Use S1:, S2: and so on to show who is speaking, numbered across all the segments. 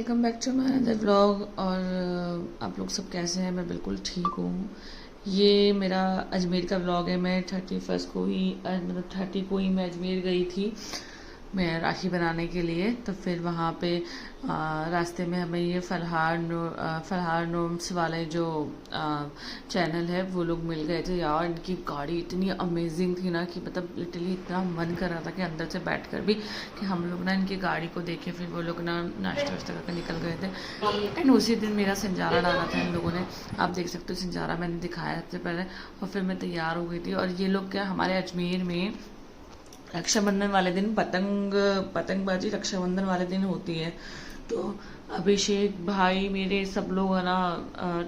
S1: Welcome back to my another vlog. और आप लोग सब कैसे हैं? मैं बिल्कुल ठीक हूँ। ये मेरा अजमेर का व्लॉग है। मैं 31 को ही मतलब 30 को ही मैं अजमेर गई थी मैं राखी बनाने के लिए। तो फिर वहाँ पे रास्ते में हमें ये फलहार नोम्स वाले जो चैनल है वो लोग मिल गए थे। यार इनकी गाड़ी इतनी अमेजिंग थी ना कि मतलब लिटरली इतना मन कर रहा था कि अंदर से बैठ कर भी कि हम लोग ना इनकी गाड़ी को देखे। फिर वो लोग ना नाश्ता वाश्ता करके निकल गए थे। एंड उसी दिन मेरा सिंजारा डाला था इन लोगों ने। आप देख सकते हो सिंजारा मैंने दिखाया सबसे पहले। और फिर मैं तैयार हो गई थी। और ये लोग क्या हमारे अजमेर में रक्षाबंधन वाले दिन पतंगबाजी रक्षाबंधन वाले दिन होती है। तो अभिषेक भाई मेरे सब लोग है ना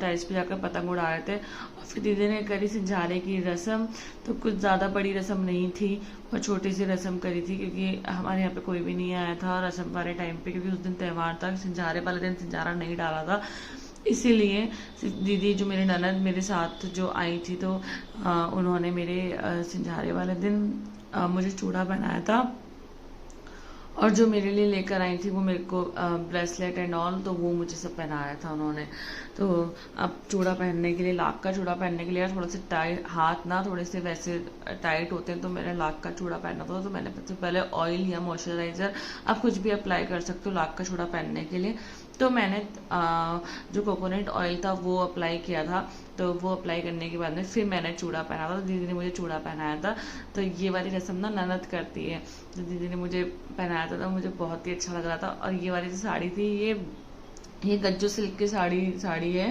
S1: टेरेस पे जाकर पतंग उड़ा रहे थे। और फिर दीदी ने करी सिंझारे की रस्म। तो कुछ ज़्यादा बड़ी रस्म नहीं थी और छोटी सी रस्म करी थी क्योंकि हमारे यहाँ पे कोई भी नहीं आया था रस्म वाले टाइम पे, क्योंकि उस दिन त्यौहार था। सिंझारे वाले दिन सिंझारा नहीं डाला था, इसीलिए दीदी जो मेरी ननद मेरे साथ जो आई थी तो उन्होंने मेरे सिंझारे वाले दिन मुझे चूड़ा पहनाया था। और जो मेरे लिए लेकर आई थी वो मेरे को ब्रेसलेट एंड ऑल, तो वो मुझे सब पहनाया था उन्होंने। तो अब चूड़ा पहनने के लिए, लाख का चूड़ा पहनने के लिए यार थोड़ा सा टाइट, हाथ ना थोड़े से वैसे टाइट होते हैं, तो मैंने लाख का चूड़ा पहना था। तो मैंने सबसे पहले ऑयल या मॉइस्चराइजर आप कुछ भी अप्लाई कर सकते हो लाख का चूड़ा पहनने के लिए। तो मैंने जो कोकोनट ऑयल था वो अप्लाई किया था। तो वो अप्लाई करने के बाद में फिर मैंने चूड़ा पहना था। तो दीदी ने मुझे चूड़ा पहनाया था। तो ये वाली रस्म ना ननद करती है। तो दीदी ने मुझे पहनाया था तो मुझे बहुत ही अच्छा लग रहा था। और ये वाली जो साड़ी थी ये गज्जू सिल्क की साड़ी है।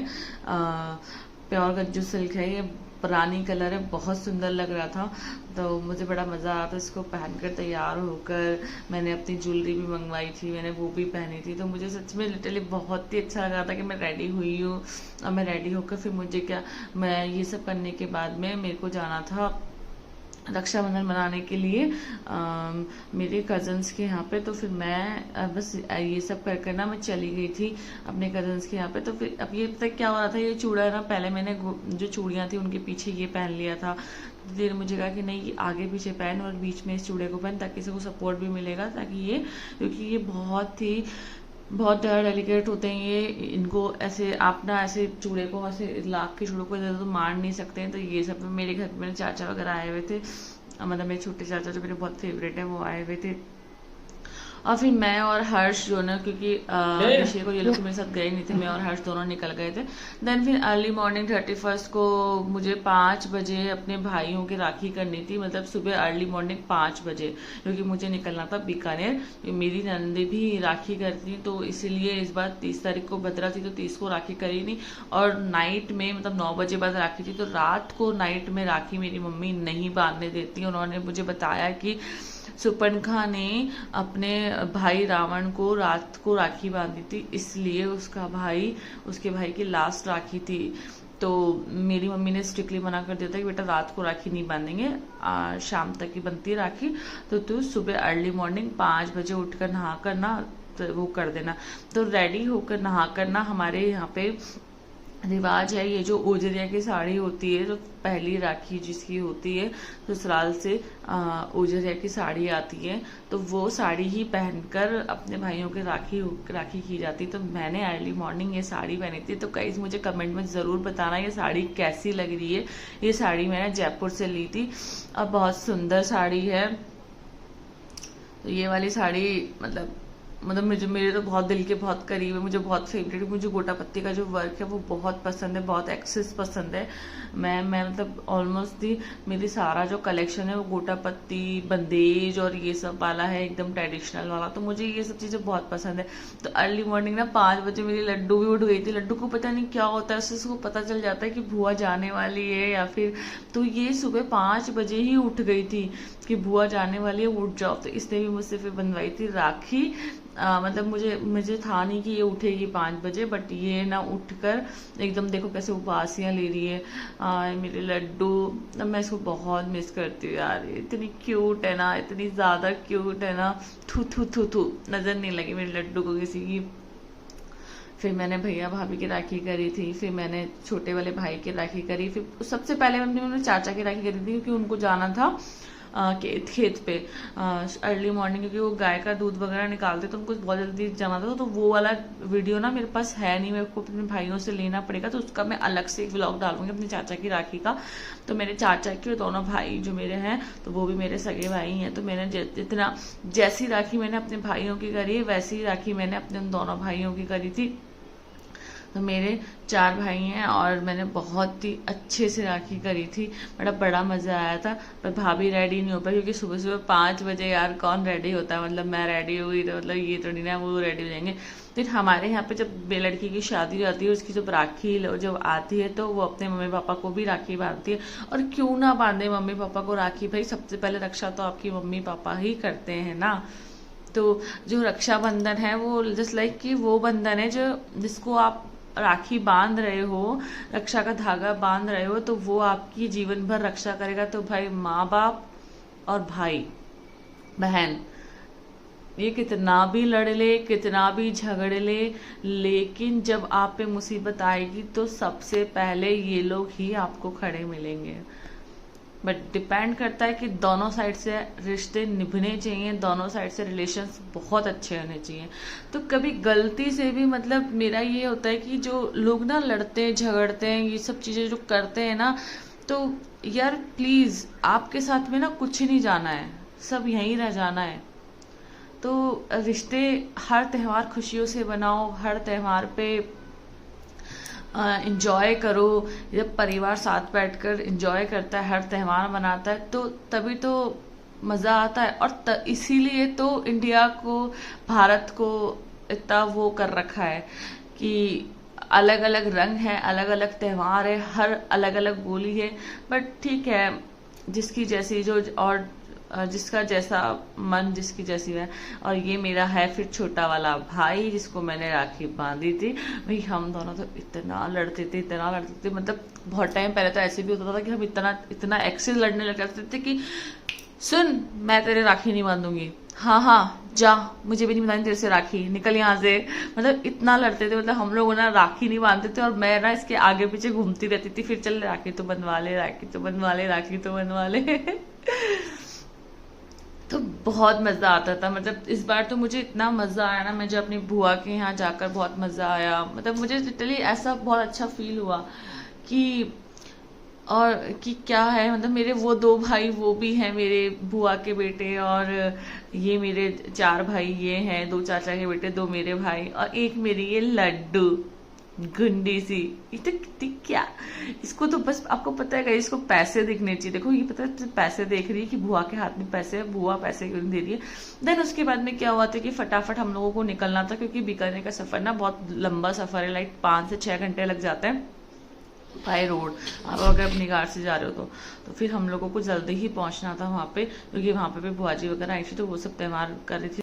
S1: प्योर गज्जू सिल्क है। ये रानी कलर है, बहुत सुंदर लग रहा था। तो मुझे बड़ा मज़ा आया था इसको पहनकर तैयार होकर। मैंने अपनी ज्वेलरी भी मंगवाई थी, मैंने वो भी पहनी थी। तो मुझे सच में लिटरली बहुत ही अच्छा लग रहा था कि मैं रेडी हुई हूँ। और मैं रेडी होकर फिर मुझे क्या, मैं ये सब करने के बाद में मेरे को जाना था रक्षाबंधन मनाने के लिए मेरे कज़न्स के यहाँ पे। तो फिर मैं बस ये सब कर कर ना मैं चली गई थी अपने कज़न्स के यहाँ पे। तो फिर अब ये पता क्या हो रहा था, ये चूड़ा है ना, पहले मैंने जो चूड़ियाँ थी उनके पीछे ये पहन लिया था। देर मुझे कहा कि नहीं ये आगे पीछे पहन और बीच में इस चूड़े को पहन, ताकि इसको सपोर्ट भी मिलेगा, ताकि ये, क्योंकि ये बहुत डेलिकेट होते हैं ये। इनको ऐसे आप ना ऐसे चूड़े को ऐसे लाख के चूड़ों को इधर तो मार नहीं सकते हैं। तो ये सब मेरे घर में मेरे चाचा वगैरह आए हुए थे, मतलब मेरे छोटे चाचा जो मेरे बहुत फेवरेट है वो आए हुए थे। और फिर मैं और हर्ष जो ना, क्योंकि अभिषेक और ये लोग तो मेरे साथ गए नहीं थे, मैं और हर्ष दोनों निकल गए थे। देन फिर अर्ली मॉर्निंग 31 को मुझे 5 बजे अपने भाइयों की राखी करनी थी, मतलब सुबह अर्ली मॉर्निंग 5 बजे, क्योंकि मुझे निकलना था बीकानेर। मेरी नंदे भी राखी करती, तो इसीलिए इस बार 30 तारीख को भद्रा थी तो 30 को राखी करी नहीं। और नाइट में मतलब 9 बजे बाद राखी थी, तो रात को नाइट में राखी मेरी मम्मी नहीं बांधने देती। उन्होंने मुझे बताया कि सुपर्णखा ने अपने भाई रावण को रात को राखी बांधी थी, इसलिए उसके भाई की लास्ट राखी थी। तो मेरी मम्मी ने स्ट्रिक्टली मना कर दिया था कि बेटा रात को राखी नहीं बांधेंगे, शाम तक ही बनती है राखी। तो तू सुबह अर्ली मॉर्निंग 5 बजे उठकर नहा कर ना तो वो कर देना। तो रेडी होकर नहा कर ना, हमारे यहाँ पे रिवाज है, ये जो ओजरिया की साड़ी होती है, जो पहली राखी जिसकी होती है ससुराल से ओजरिया की साड़ी आती है, तो वो साड़ी ही पहनकर अपने भाइयों के राखी की जाती। तो मैंने अर्ली मॉर्निंग ये साड़ी पहनी थी। तो गाइस मुझे कमेंट में ज़रूर बताना ये साड़ी कैसी लग रही है। ये साड़ी मैंने जयपुर से ली थी और बहुत सुंदर साड़ी है। तो ये वाली साड़ी मतलब मेरे तो बहुत दिल के बहुत करीब है, मुझे बहुत फेवरेट है। मुझे गोटा पत्ती का जो वर्क है वो बहुत पसंद है, बहुत एक्सेस पसंद है। मैं मतलब ऑलमोस्ट मेरी सारा जो कलेक्शन है वो गोटा पत्ती, बंदेज और ये सब वाला है, एकदम ट्रेडिशनल वाला। तो मुझे ये सब चीज़ें बहुत पसंद है। तो अर्ली मॉर्निंग ना 5 बजे मेरी लड्डू भी उठ गई थी। लड्डू को पता नहीं क्या होता है, उसको पता चल जाता है कि बुआ जाने वाली है या फिर, तो ये सुबह 5 बजे ही उठ गई थी कि बुआ जाने वाली है, उठ जाओ। तो इसने भी मुझसे फिर बनवाई थी राखी। मतलब मुझे था नहीं कि ये उठेगी 5 बजे, बट ये ना उठकर एकदम देखो कैसे उपासियाँ ले रही है। मेरे लड्डू, अब मैं इसको बहुत मिस करती हूँ यार। ये इतनी क्यूट है ना, इतनी ज़्यादा क्यूट है ना। थू थू थू थू नज़र नहीं लगी मेरे लड्डू को किसी की। फिर मैंने भैया भाभी की राखी करी थी, फिर मैंने छोटे वाले भाई की राखी करी, फिर सबसे पहले मैंने चाचा की राखी करी थी क्योंकि उनको जाना था खेत पे अर्ली मॉर्निंग, क्योंकि वो गाय का दूध वगैरह निकालते तो उनको बहुत जल्दी जाना था। तो वो वाला वीडियो ना मेरे पास है नहीं, मेरे को अपने भाइयों से लेना पड़ेगा, तो उसका मैं अलग से एक व्लॉग डालूंगी अपने चाचा की राखी का। तो मेरे चाचा के दोनों भाई जो मेरे हैं, तो वो भी मेरे सगे भाई हैं। तो मैंने जितना जैसी राखी मैंने अपने भाइयों की करी है, वैसी राखी मैंने अपने उन दोनों भाइयों की करी थी। तो मेरे 4 भाई हैं और मैंने बहुत ही अच्छे से राखी करी थी, बड़ा मज़ा आया था। पर भाभी रेडी नहीं हो पाई, क्योंकि सुबह सुबह 5 बजे यार कौन रेडी होता है, मतलब मैं रेडी हुई तो मतलब ये थोड़ी ना वो रेडी हो जाएंगे। फिर हमारे यहाँ पे जब लड़की की शादी हो जाती है, उसकी जब राखी जब आती है, तो वो अपने मम्मी पापा को भी राखी बांधती है। और क्यों ना बांधे मम्मी पापा को राखी, भाई सबसे पहले रक्षा तो आपकी मम्मी पापा ही करते हैं ना। तो जो रक्षाबंधन है वो जस्ट लाइक कि वो बंधन है जो जिसको आप राखी बांध रहे हो, रक्षा का धागा बांध रहे हो, तो वो आपकी जीवन भर रक्षा करेगा। तो भाई माँ बाप और भाई बहन ये कितना भी लड़ ले, कितना भी झगड़ ले, लेकिन जब आप पे मुसीबत आएगी तो सबसे पहले ये लोग ही आपको खड़े मिलेंगे। बट डिपेंड करता है कि दोनों साइड से रिश्ते निभने चाहिए, दोनों साइड से रिलेशंस बहुत अच्छे होने चाहिए। तो कभी गलती से भी मतलब मेरा ये होता है कि जो लोग ना लड़ते हैं झगड़ते हैं, ये सब चीज़ें जो करते हैं ना, तो यार प्लीज़ आपके साथ में ना कुछ नहीं जाना है, सब यहीं रह जाना है। तो रिश्ते हर त्यौहार खुशियों से बनाओ, हर त्यौहार पे इंजॉय करो। जब परिवार साथ बैठकर इंजॉय करता है, हर त्यौहार मनाता है, तो तभी तो मज़ा आता है। और इसीलिए तो इंडिया को, भारत को इतना वो कर रखा है कि अलग अलग रंग है, अलग अलग त्यौहार है, हर अलग अलग बोली है। बट ठीक है, जिसकी जैसी जो और जिसका जैसा मन, जिसकी जैसी है। और ये मेरा है फिर छोटा वाला भाई, जिसको मैंने राखी बांधी थी। भाई हम दोनों तो इतना लड़ते थे, इतना लड़ते थे, मतलब बहुत टाइम पहले तो ऐसे भी होता था कि हम इतना इतना एक्सेस लड़ने लग जाते थे कि सुन मैं तेरे राखी नहीं बांधूंगी, हाँ हाँ जा, मुझे भी नहीं बांधनी तेरे से राखी, निकल यहाँ से। मतलब इतना लड़ते थे, मतलब हम लोग ना राखी नहीं बांधते थे, और मैं ना इसके आगे पीछे घूमती रहती थी, फिर चल राखी तो बनवा ले, राखी तो बनवा ले, राखी तो बनवा ले। तो बहुत मज़ा आता था। मतलब इस बार तो मुझे इतना मज़ा आया ना, मुझे अपनी बुआ के यहाँ जाकर बहुत मज़ा आया। मतलब मुझे लिटरली ऐसा बहुत अच्छा फील हुआ कि और कि क्या है, मतलब मेरे वो 2 भाई वो भी हैं मेरे बुआ के बेटे, और ये मेरे 4 भाई ये हैं, 2 चाचा के बेटे, 2 मेरे भाई, और एक मेरी ये लड्डू गुंडी सी। ये तो कितनी क्या, इसको तो बस आपको पता है इसको पैसे दिखने चाहिए। देखो ये पता है पैसे देख रही है कि बुआ के हाथ में पैसे है, बुआ पैसे क्यों दे रही है। देन उसके बाद में क्या हुआ था कि फटाफट हम लोगों को निकलना था, क्योंकि बीकानेर का सफर ना बहुत लंबा सफर है, लाइक 5 से 6 घंटे लग जाते हैं बाय रोड। आप अगर अपनी कार से जा रहे हो तो फिर हम लोगों को जल्दी ही पहुंचना था वहाँ पे, क्योंकि वहाँ पे भी बुआ जी वगैरह आई थी, तो वो सब त्यौहार कर रही थी।